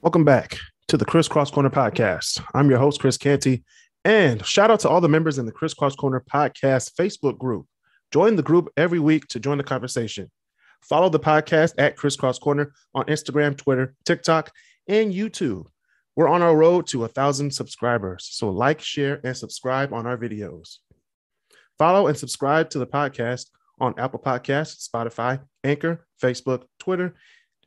Welcome back to the Crisscross Corner podcast. I'm your host, Chris Canty, and shout out to all the members in the Crisscross Corner podcast Facebook group. Join the group every week to join the conversation. Follow the podcast at Crisscross Corner on Instagram, Twitter, TikTok, and YouTube. We're on our road to 1,000 subscribers, so like, share, and subscribe on our videos. Follow and subscribe to the podcast on Apple Podcasts, Spotify, Anchor, Facebook, Twitter,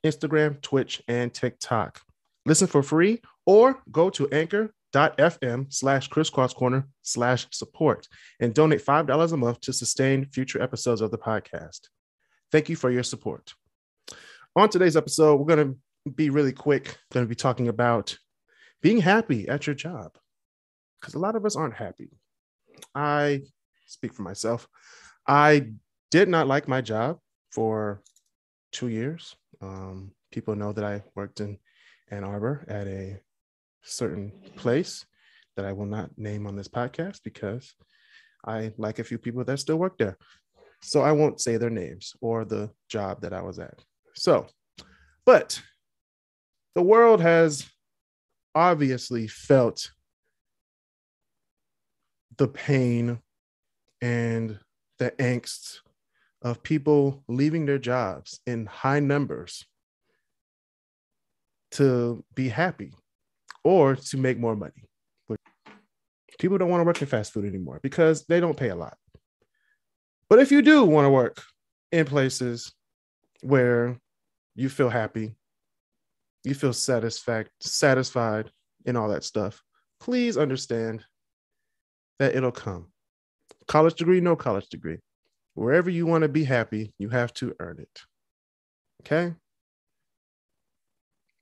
Instagram, Twitch, and TikTok. Listen for free or go to anchor.fm/crisscrosscorner/support and donate $5 a month to sustain future episodes of the podcast. Thank you for your support. On today's episode, we're going to be really quick. Going to be talking about being happy at your job, because a lot of us aren't happy. I speak for myself. I did not like my job for 2 years. People know that I worked in Ann Arbor at a certain place that I will not name on this podcast because I like a few people that still work there. So I won't say their names or the job that I was at. But the world has obviously felt the pain and the angst of people leaving their jobs in high numbers to be happy or to make more money. But people don't want to work in fast food anymore because they don't pay a lot. But if you do want to work in places where you feel happy, you feel satisfied, and all that stuff, please understand that it'll come. College degree, no college degree. Wherever you want to be happy, you have to earn it. Okay?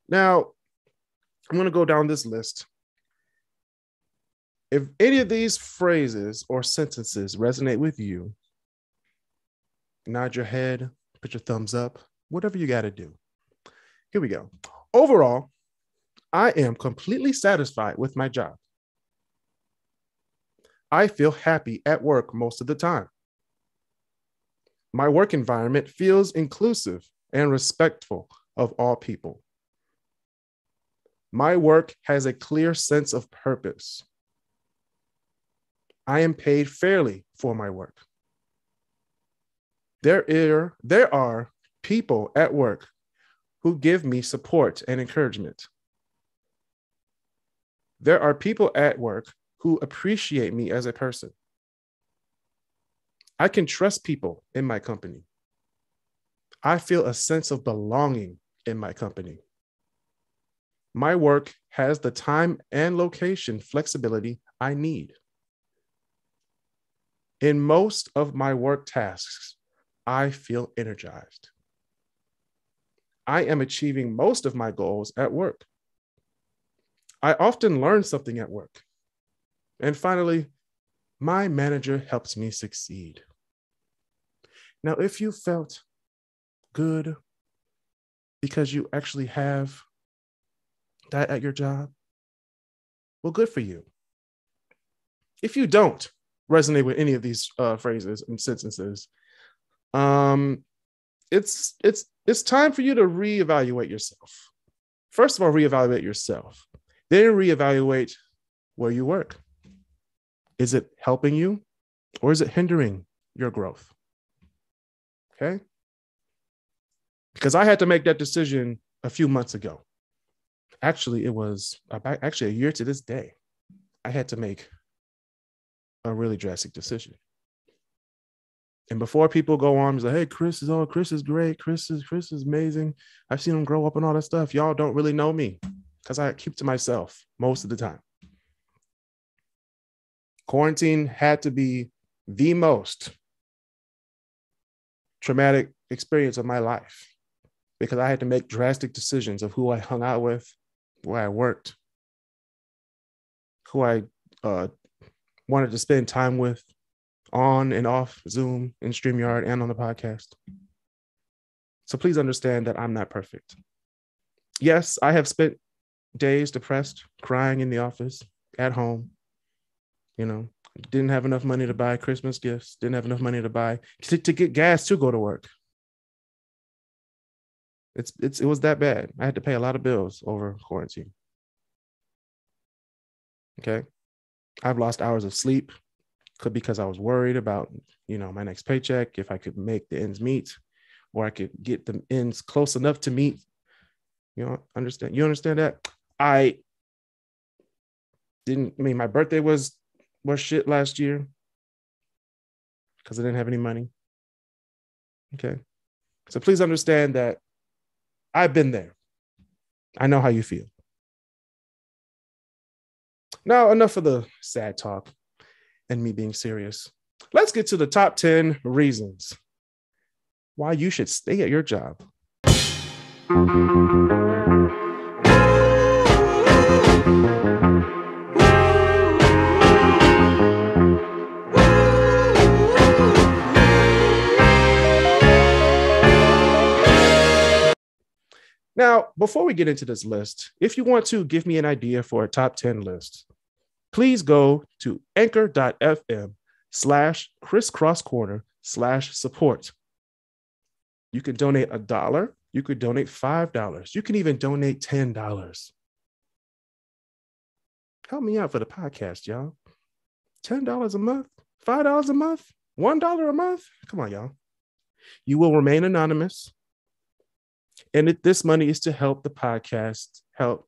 Now, I'm going to go down this list. If any of these phrases or sentences resonate with you, nod your head, put your thumbs up, whatever you got to do. Here we go. Overall, I am completely satisfied with my job. I feel happy at work most of the time. My work environment feels inclusive and respectful of all people. My work has a clear sense of purpose. I am paid fairly for my work. There are people at work who give me support and encouragement. There are people at work who appreciate me as a person. I can trust people in my company. I feel a sense of belonging in my company. My work has the time and location flexibility I need. In most of my work tasks, I feel energized. I am achieving most of my goals at work. I often learn something at work. And finally, my manager helps me succeed. Now, if you felt good because you actually have that at your job, well, good for you. If you don't resonate with any of these phrases and sentences, it's time for you to reevaluate yourself. First of all, reevaluate yourself. Then reevaluate where you work. Is it helping you or is it hindering your growth? Okay? Because I had to make that decision a few months ago. Actually, it was a year to this day. I had to make a really drastic decision. And before people go on and say, hey, Kris is great. Kris is amazing. I've seen him grow up and all that stuff. Y'all don't really know me because I keep to myself most of the time. Quarantine had to be the most traumatic experience of my life because I had to make drastic decisions of who I hung out with, where I worked, who I wanted to spend time with on and off Zoom and StreamYard and on the podcast. So please understand that I'm not perfect. Yes, I have spent days depressed, crying in the office, at home. Didn't have enough money to buy Christmas gifts, didn't have enough money to buy to get gas to go to work. It was that bad. I had to pay a lot of bills over quarantine. Okay. I've lost hours of sleep because I was worried about, my next paycheck, if I could make the ends meet, or I could get the ends close enough to meet. You understand that? I mean, my birthday was shit last year because I didn't have any money. Okay. So please understand that I've been there. I know how you feel. Now, enough of the sad talk and me being serious. Let's get to the top 10 reasons why you should stay at your job. Now, before we get into this list, if you want to give me an idea for a top 10 list, please go to anchor.fm/crisscrosscorner/support. You can donate $1. You could donate $5. You can even donate $10. Help me out for the podcast, y'all. $10 a month, $5 a month, $1 a month. Come on, y'all. You will remain anonymous. And this money is to help the podcast, help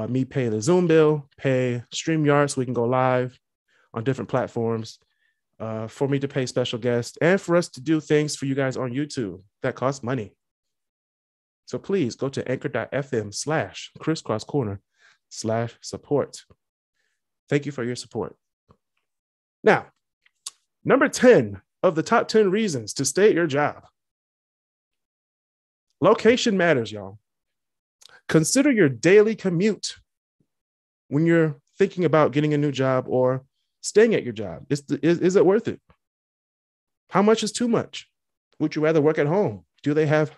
me pay the Zoom bill, pay StreamYard so we can go live on different platforms, for me to pay special guests, and for us to do things for you guys on YouTube that cost money. So please go to anchor.fm/crisscrosscorner/support. Thank you for your support. Now, number 10 of the top 10 reasons to stay at your job. Location matters, y'all. Consider your daily commute when you're thinking about getting a new job or staying at your job. Is it worth it? How much is too much? Would you rather work at home? Do they have,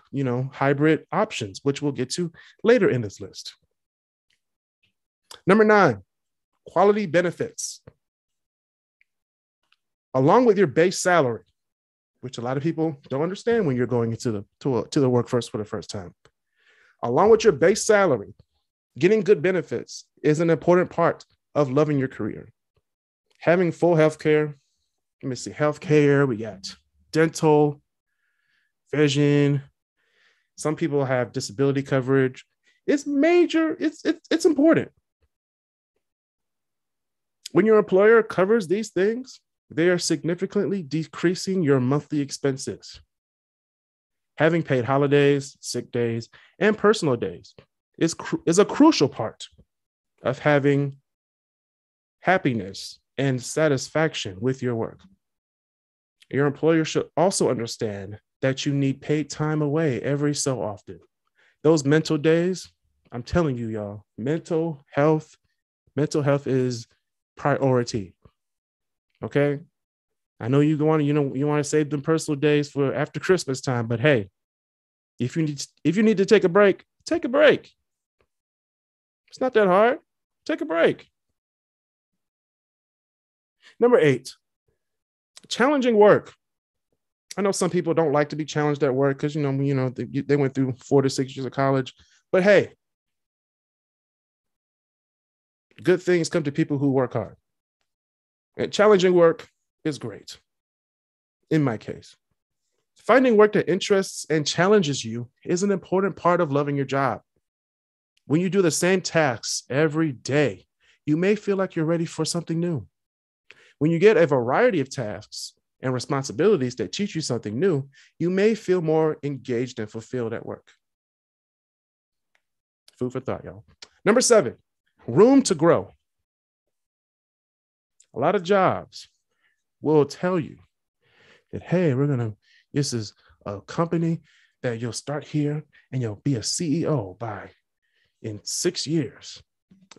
hybrid options, which we'll get to later in this list? Number 9, quality benefits. Along with your base salary, which a lot of people don't understand when you're going into the workforce for the first time. Along with your base salary, getting good benefits is an important part of loving your career. Having full healthcare, healthcare, we got dental, vision. Some people have disability coverage. It's major. It's important. When your employer covers these things, they are significantly decreasing your monthly expenses. Having paid holidays, sick days, and personal days is a crucial part of having happiness and satisfaction with your work. Your employer should also understand that you need paid time away every so often. Those mental days, I'm telling you, y'all, mental health is priority. Okay. I know you want to save them personal days for after Christmas time, but hey, if you need to take a break, take a break. It's not that hard. Take a break. Number 8, challenging work. I know some people don't like to be challenged at work because they went through 4 to 6 years of college, but hey, good things come to people who work hard. And challenging work is great. In my case, finding work that interests and challenges you is an important part of loving your job. When you do the same tasks every day, you may feel like you're ready for something new. When you get a variety of tasks and responsibilities that teach you something new, you may feel more engaged and fulfilled at work. Food for thought, y'all. Number 7, room to grow. A lot of jobs will tell you that, hey, this is a company that you'll start here and you'll be a CEO in 6 years.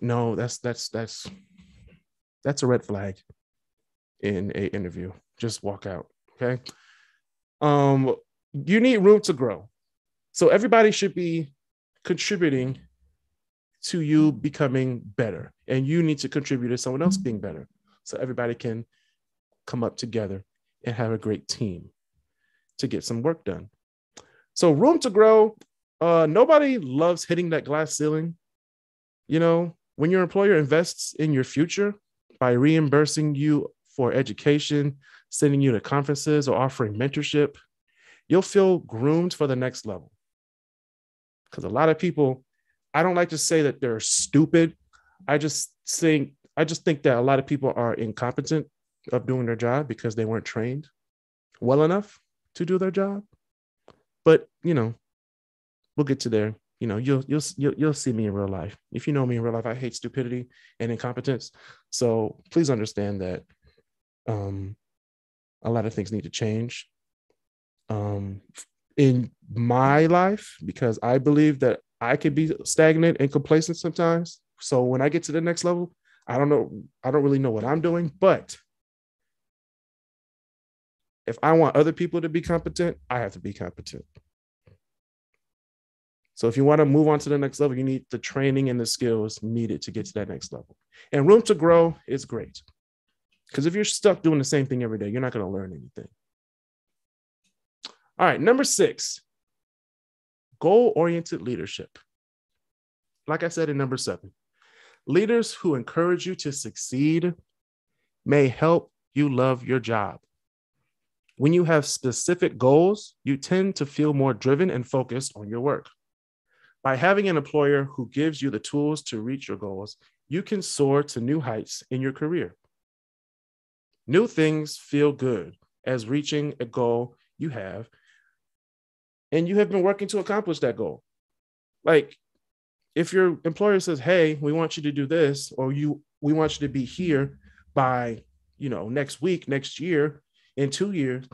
No, that's a red flag in an interview. Just walk out. Okay. You need room to grow. So everybody should be contributing to you becoming better, and you need to contribute to someone else being better. So everybody can come up together and have a great team to get some work done. So room to grow. Nobody loves hitting that glass ceiling. You know, when your employer invests in your future by reimbursing you for education, sending you to conferences, or offering mentorship, you'll feel groomed for the next level. Because a lot of people, I don't like to say that they're stupid. I just think that a lot of people are incompetent of doing their job because they weren't trained well enough to do their job. But, you know, we'll get to there. You know, you'll see me in real life. If you know me in real life, I hate stupidity and incompetence. So please understand that a lot of things need to change in my life, because I believe that I could be stagnant and complacent sometimes. So when I get to the next level, I don't really know what I'm doing, but if I want other people to be competent, I have to be competent. So if you want to move on to the next level, you need the training and the skills needed to get to that next level. And room to grow is great. Because if you're stuck doing the same thing every day, you're not going to learn anything. All right, number 6, goal-oriented leadership. Like I said in number 7, leaders who encourage you to succeed may help you love your job. When you have specific goals, you tend to feel more driven and focused on your work. By having an employer who gives you the tools to reach your goals, you can soar to new heights in your career. New things feel good as reaching a goal you have, and you have been working to accomplish that goal. Like, if your employer says, hey, we want you to do this, or we want you to be here by, next week, next year, in 2 years,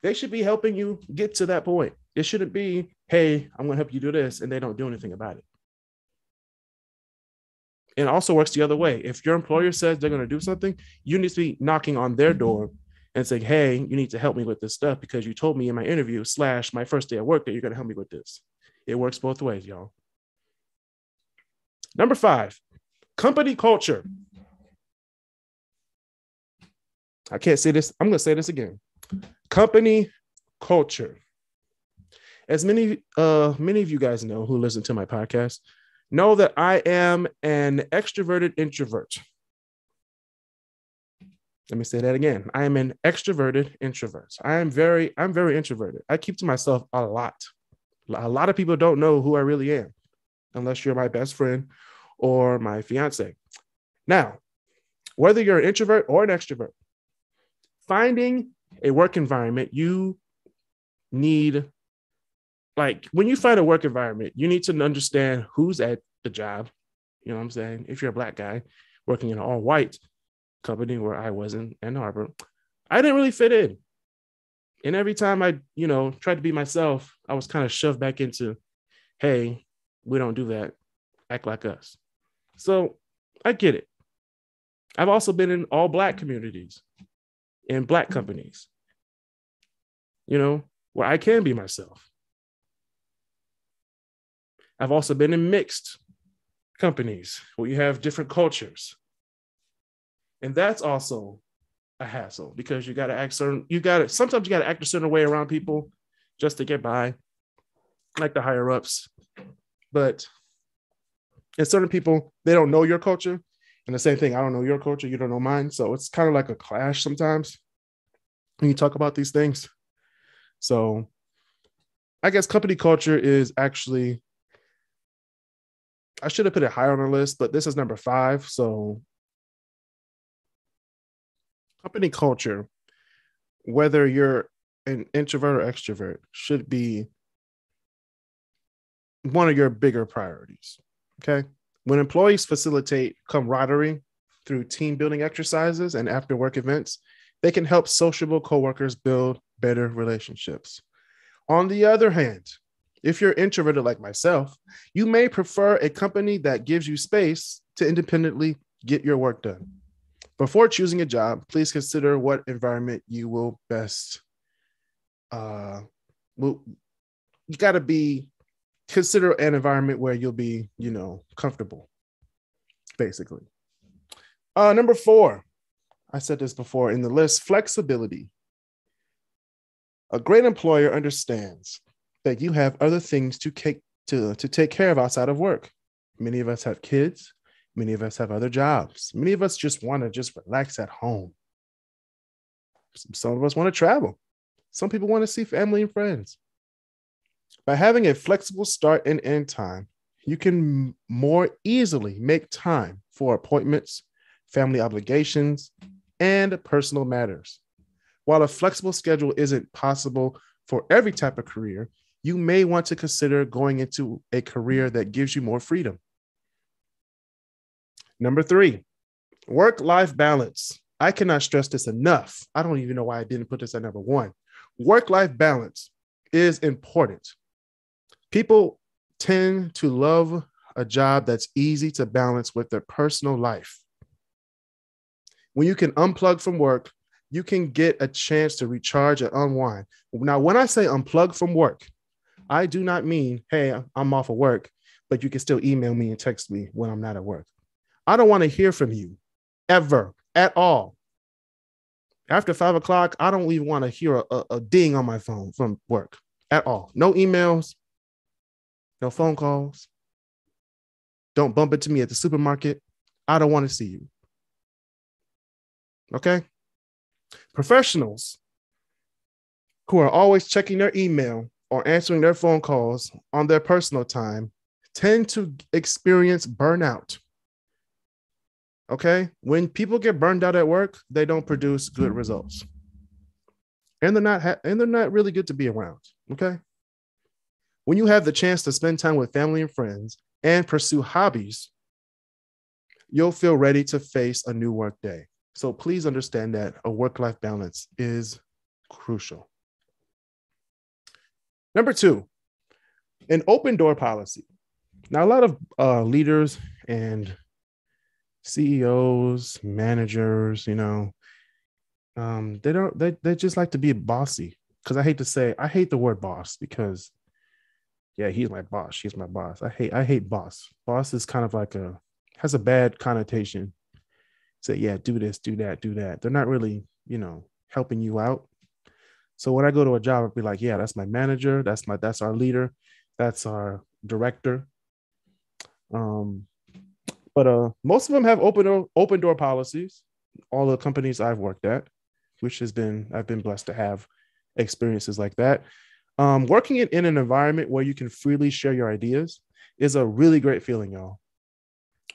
they should be helping you get to that point. It shouldn't be, hey, I'm going to help you do this, and they don't do anything about it. It also works the other way. If your employer says they're going to do something, you need to be knocking on their door and saying, hey, you need to help me with this stuff because you told me in my interview / my first day at work that you're going to help me with this. It works both ways, y'all. Number 5, company culture. I can't say this. I'm going to say this again. Company culture. As many of you guys know who listen to my podcast, know that I am an extroverted introvert. Let me say that again. I am an extroverted introvert. I'm very introverted. I keep to myself a lot. A lot of people don't know who I really am unless you're my best friend or my fiance. Now, whether you're an introvert or an extrovert, finding a work environment you need, like when you find a work environment, you need to understand who's at the job. You know what I'm saying? If you're a Black guy working in an all-white company where I was in Ann Arbor, I didn't really fit in. And every time I, tried to be myself, I was kind of shoved back into, hey, we don't do that. Act like us. So I get it. I've also been in all Black communities, in Black companies, where I can be myself. I've also been in mixed companies where you have different cultures. And that's also a hassle because sometimes you got to act a certain way around people just to get by, like the higher ups. But in certain people, they don't know your culture. And the same thing, I don't know your culture, you don't know mine. So it's kind of like a clash sometimes when you talk about these things. So I guess company culture is actually, I should have put it higher on the list, but this is number 5. So company culture, whether you're an introvert or extrovert, should be one of your bigger priorities. Okay. When employees facilitate camaraderie through team building exercises and after work events, they can help sociable coworkers build better relationships. On the other hand, if you're introverted like myself, you may prefer a company that gives you space to independently get your work done. Before choosing a job, please consider what environment you will best. You got to consider an environment where you'll be, comfortable, basically. Number 4, I said this before in the list, flexibility. A great employer understands that you have other things to to take care of outside of work. Many of us have kids. Many of us have other jobs. Many of us just want to just relax at home. Some of us want to travel. Some people want to see family and friends. By having a flexible start and end time, you can more easily make time for appointments, family obligations, and personal matters. While a flexible schedule isn't possible for every type of career, you may want to consider going into a career that gives you more freedom. Number 3, work-life balance. I cannot stress this enough. I don't even know why I didn't put this at number 1. Work-life balance is important. People tend to love a job that's easy to balance with their personal life. When you can unplug from work, you can get a chance to recharge and unwind. Now, when I say unplug from work, I do not mean, hey, I'm off of work, but you can still email me and text me when I'm not at work. I don't want to hear from you ever, at all. After 5 o'clock, I don't even want to hear a ding on my phone from work at all. No emails, no phone calls. Don't bump into me at the supermarket. I don't want to see you. Okay? Professionals who are always checking their email or answering their phone calls on their personal time tend to experience burnout. Okay? When people get burned out at work, they don't produce good results. And they're not really good to be around. Okay? When you have the chance to spend time with family and friends and pursue hobbies, you'll feel ready to face a new work day. So please understand that a work-life balance is crucial. Number 2, an open door policy. Now, a lot of leaders and CEOs, managers, they just like to be bossy. Because I hate the word boss because, yeah, he's my boss. She's my boss. I hate boss. Boss is kind of has a bad connotation. Say, yeah, do this, do that, do that. They're not really, helping you out. So when I go to a job, I'll be like, yeah, that's my manager. That's our leader. That's our director. But most of them have open door policies. All the companies I've worked at, I've been blessed to have experiences like that. Working in an environment where you can freely share your ideas is a really great feeling, y'all.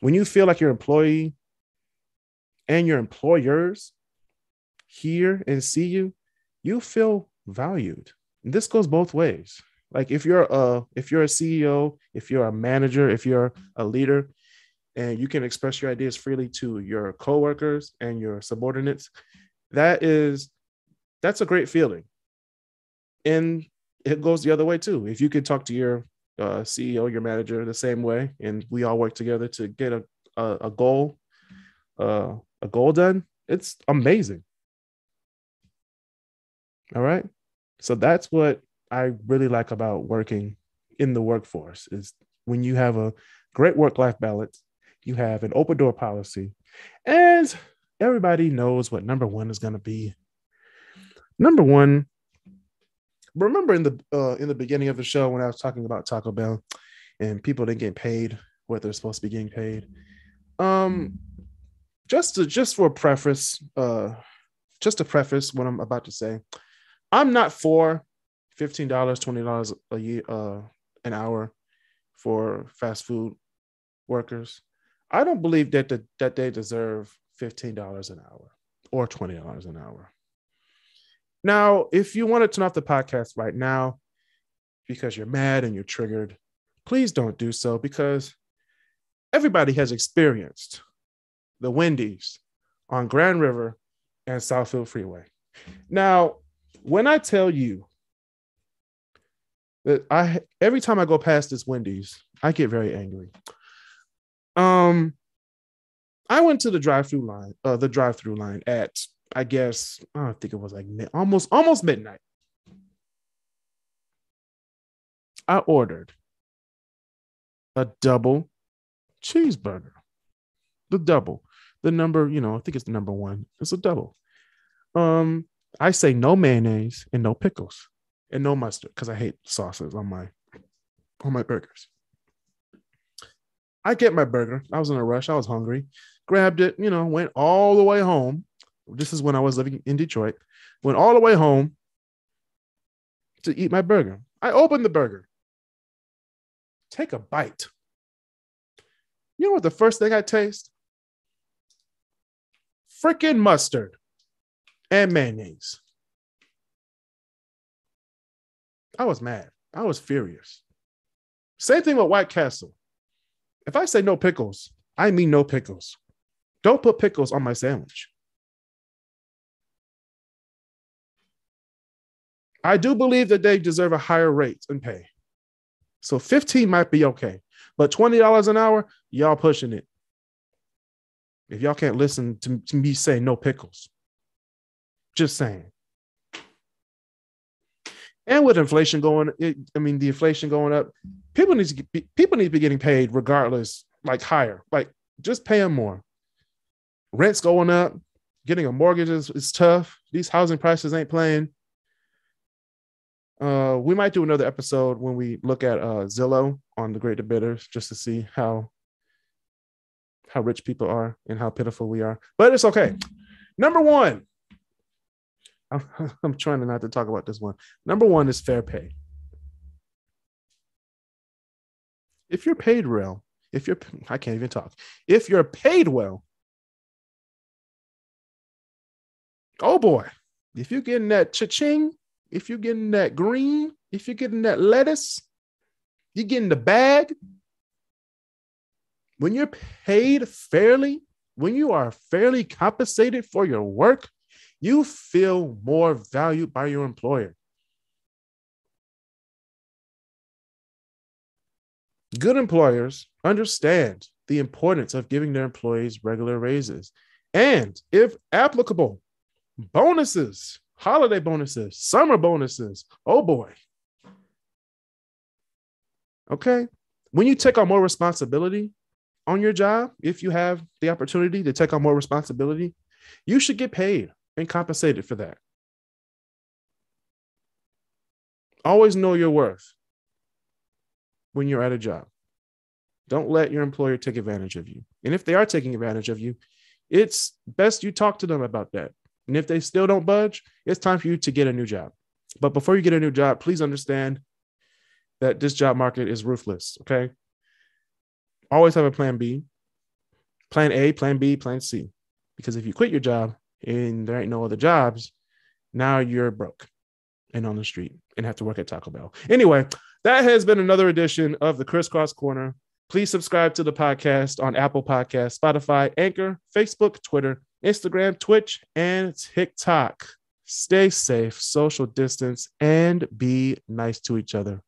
When you feel like your employee and your employers hear and see you, you feel valued. And this goes both ways. Like if you're a CEO, if you're a manager, if you're a leader, and you can express your ideas freely to your coworkers and your subordinates, that's a great feeling. And it goes the other way too. If you could talk to your CEO, your manager the same way, and we all work together to get a goal done, it's amazing. All right. So that's what I really like about working in the workforce is when you have a great work-life balance, you have an open door policy, and everybody knows what number 1 is going to be. Number 1, remember in the beginning of the show when I was talking about Taco Bell and people didn't get paid what they're supposed to be getting paid. Just to preface what I'm about to say, I'm not for $15, $20 a year, an hour for fast food workers. I don't believe that they deserve $15 an hour or $20 an hour. Now, if you want to turn off the podcast right now because you're mad and you're triggered, please don't do so, because everybody has experienced the Wendy's on Grand River and Southfield Freeway. Now, when I tell you that every time I go past this Wendy's, I get very angry. I went to the drive-through line at, I think it was like almost midnight. I ordered a double cheeseburger. The number, I think it's the number 1. It's a double. I say no mayonnaise and no pickles and no mustard because I hate sauces on on my burgers. I get my burger. I was in a rush. I was hungry. Grabbed it, went all the way home. This is when I was living in Detroit. Went all the way home to eat my burger. I opened the burger. Take a bite. You know what the first thing I taste? Freaking mustard and mayonnaise. I was mad. I was furious. Same thing with White Castle. If I say no pickles, I mean no pickles. Don't put pickles on my sandwich. I do believe that they deserve a higher rate and pay. So 15 might be okay, but $20 an hour, y'all pushing it. If y'all can't listen to me say no pickles. Just saying. And with inflation the inflation going up, people need to be getting paid regardless, like higher, like just pay them more. Rent's going up. Getting a mortgage is tough. These housing prices ain't playing. We might do another episode when we look at Zillow on the Great Debaters, just to see how rich people are and how pitiful we are. But it's okay. Number one, I'm trying not to talk about this one. Number one is fair pay. If you're paid well, I can't even talk. If you're paid well, oh boy, if you're getting that cha-ching, if you're getting that green, if you're getting that lettuce, you're getting the bag. When you're paid fairly, when you are fairly compensated for your work, you feel more valued by your employer. Good employers understand the importance of giving their employees regular raises and, if applicable, bonuses, holiday bonuses, summer bonuses. Oh boy. Okay. When you take on more responsibility on your job, if you have the opportunity to take on more responsibility, you should get paid and compensated for that. Always know your worth when you're at a job. Don't let your employer take advantage of you. And if they are taking advantage of you, it's best you talk to them about that. And if they still don't budge, it's time for you to get a new job. But before you get a new job, please understand that this job market is ruthless, okay? Always have a plan B, plan A, plan B, plan C. Because if you quit your job and there ain't no other jobs, now you're broke and on the street and have to work at Taco Bell. Anyway, that has been another edition of the Crisscross Corner. Please subscribe to the podcast on Apple Podcasts, Spotify, Anchor, Facebook, Twitter, Instagram, Twitch, and TikTok. Stay safe, social distance, and be nice to each other.